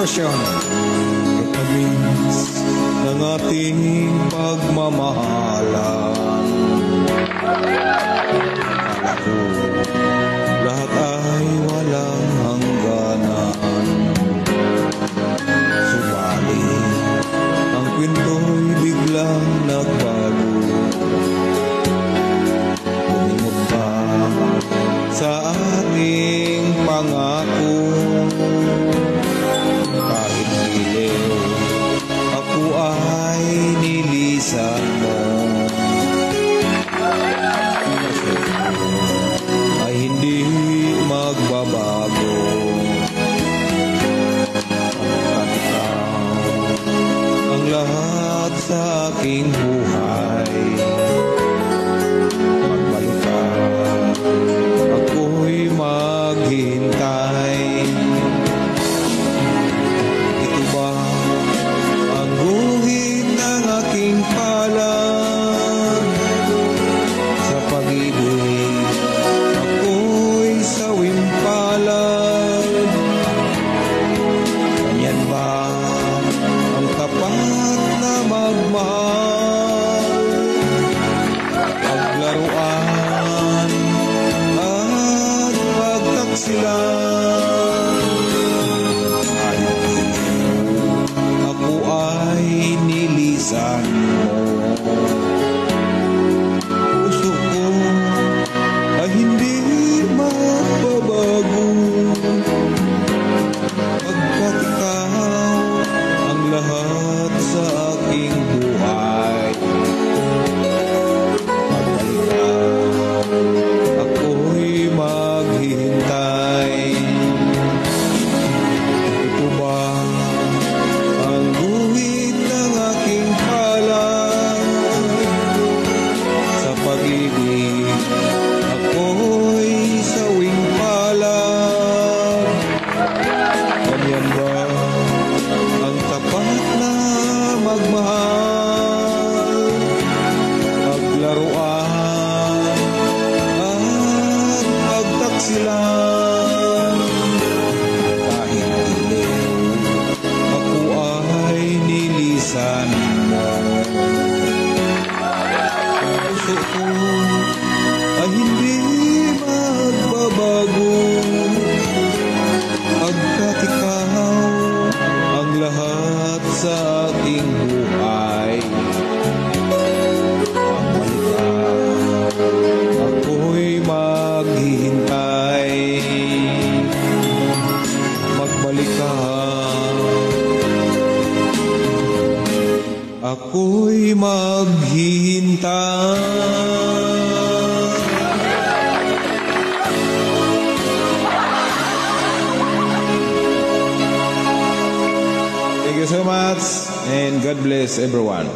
version. Katamis ng ating pagmamahalan. Akala ko lahat ay walang hangganan. Subalit ang kwento'y biglang nagbago. Lumimot pa sa ating pangako. Kahit giliw, ako ay nilisan mo. Ay hindi magbabago. Pagkat ikaw ang lahat sa aking buhay. Magbalik ka, ako'y maghintay. Ito ba ang guhit ng aking palad? Sa pag-ibig, ako'y sawing palad. Ganyan ba ang tapat na magmahal? Paglaruan at pagtaksilan. Kahit ako ay nilisan mo. Puso ko ay hindi magbabago. Pagkat ikaw ang lahat sa aking buhay. Pagbalik ka, ako'y maghihintay. Ito ba ang guhit ng aking palad? Sa pag-ibig, ako'y sawing palad. Ganyan ba ang tapat na magmahal? Paglaruan at pagtaksilan. Kahit giliw, ako ay nilisan mo. Puso ko ay hindi magbabago. Pagkat ikaw ang lahat sa aking buhay. Pagbalik ka, ako'y maghihintay. Magbalik ka, ako'y maghihintay. Thank you so much and God bless everyone.